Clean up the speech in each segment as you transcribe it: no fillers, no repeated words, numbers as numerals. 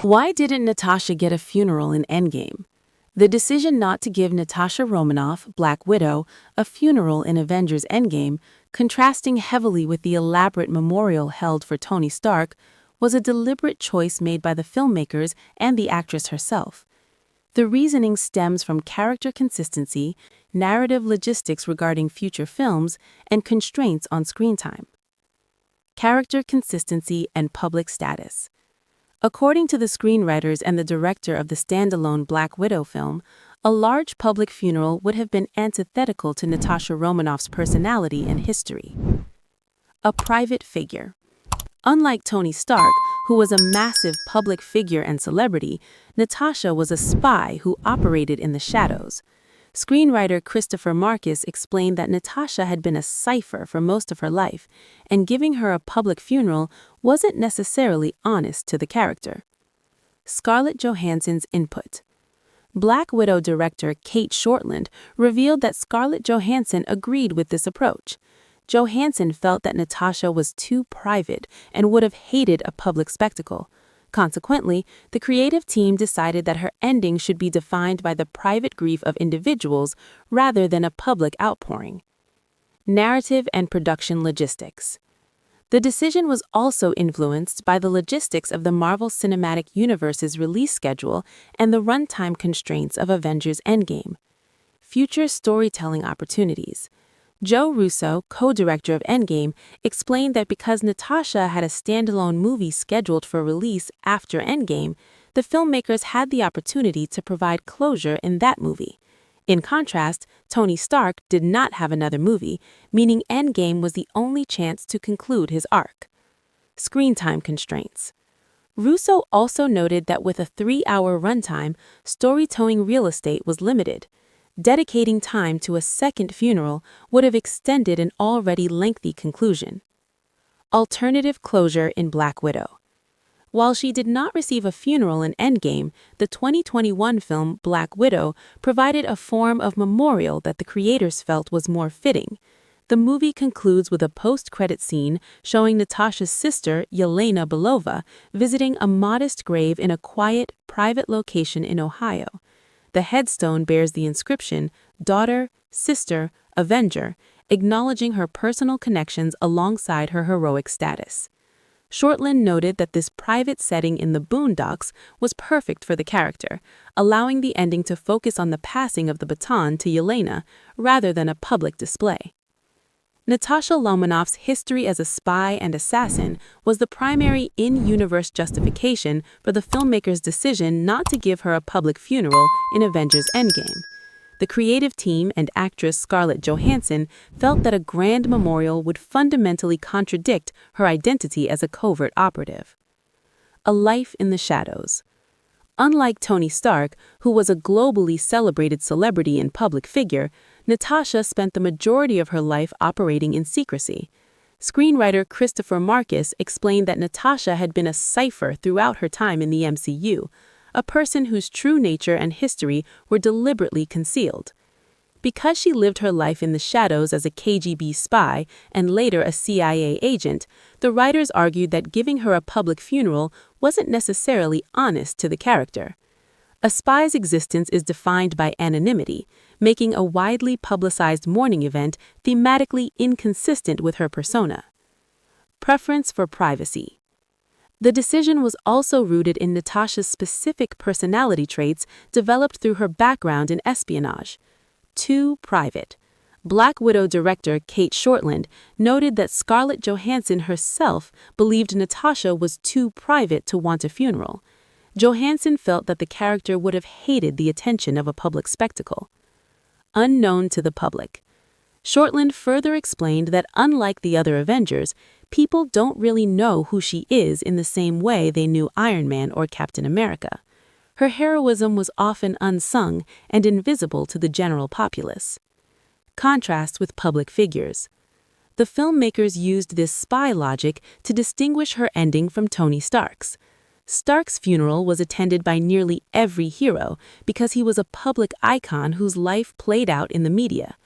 Why didn't Natasha get a funeral in Endgame? The decision not to give Natasha Romanoff, Black Widow, a funeral in Avengers Endgame, contrasting heavily with the elaborate memorial held for Tony Stark, was a deliberate choice made by the filmmakers and the actress herself. The reasoning stems from character consistency, narrative logistics regarding future films, and constraints on screen time. Character consistency and public status. According to the screenwriters and the director of the standalone Black Widow film, a large public funeral would have been antithetical to Natasha Romanoff's personality and history. A private figure. Unlike Tony Stark, who was a massive public figure and celebrity, Natasha was a spy who operated in the shadows. Screenwriter Christopher Marcus explained that Natasha had been a cipher for most of her life, and giving her a public funeral wasn't necessarily honest to the character. Scarlett Johansson's input. Black Widow director Kate Shortland revealed that Scarlett Johansson agreed with this approach. Johansson felt that Natasha was too private and would have hated a public spectacle. Consequently, the creative team decided that her ending should be defined by the private grief of individuals rather than a public outpouring. Narrative and production logistics. The decision was also influenced by the logistics of the Marvel Cinematic Universe's release schedule and the runtime constraints of Avengers Endgame. Future storytelling opportunities. Joe Russo, co-director of Endgame, explained that because Natasha had a standalone movie scheduled for release after Endgame, the filmmakers had the opportunity to provide closure in that movie. In contrast, Tony Stark did not have another movie, meaning Endgame was the only chance to conclude his arc. Screen time constraints. Russo also noted that with a 3-hour runtime, storytelling real estate was limited. Dedicating time to a second funeral would have extended an already lengthy conclusion. Alternative closure in Black Widow. While she did not receive a funeral in Endgame, the 2021 film Black Widow provided a form of memorial that the creators felt was more fitting. The movie concludes with a post-credit scene showing Natasha's sister, Yelena Belova, visiting a modest grave in a quiet, private location in Ohio. The headstone bears the inscription, "Daughter, Sister, Avenger," acknowledging her personal connections alongside her heroic status. Shortland noted that this private setting in the Boondocks was perfect for the character, allowing the ending to focus on the passing of the baton to Yelena rather than a public display. Natasha Romanoff's history as a spy and assassin was the primary in-universe justification for the filmmakers' decision not to give her a public funeral in Avengers Endgame. The creative team and actress Scarlett Johansson felt that a grand memorial would fundamentally contradict her identity as a covert operative. A life in the shadows. Unlike Tony Stark, who was a globally celebrated celebrity and public figure, Natasha spent the majority of her life operating in secrecy. Screenwriter Christopher Marcus explained that Natasha had been a cipher throughout her time in the MCU, a person whose true nature and history were deliberately concealed. Because she lived her life in the shadows as a KGB spy and later a CIA agent, the writers argued that giving her a public funeral wasn't necessarily honest to the character. A spy's existence is defined by anonymity, making a widely publicized mourning event thematically inconsistent with her persona. Preference for privacy. The decision was also rooted in Natasha's specific personality traits developed through her background in espionage. Too private. Black Widow director Kate Shortland noted that Scarlett Johansson herself believed Natasha was too private to want a funeral. Johansson felt that the character would have hated the attention of a public spectacle. Unknown to the public. Shortland further explained that unlike the other Avengers, people don't really know who she is in the same way they knew Iron Man or Captain America. Her heroism was often unsung and invisible to the general populace. Contrast with public figures. The filmmakers used this spy logic to distinguish her ending from Tony Stark's. Stark's funeral was attended by nearly every hero because he was a public icon whose life played out in the media.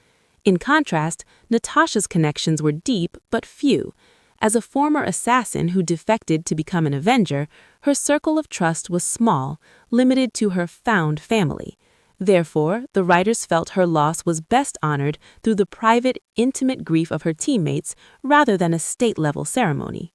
In contrast, Natasha's connections were deep but few. As a former assassin who defected to become an Avenger, her circle of trust was small, limited to her found family. Therefore, the writers felt her loss was best honored through the private, intimate grief of her teammates rather than a state-level ceremony.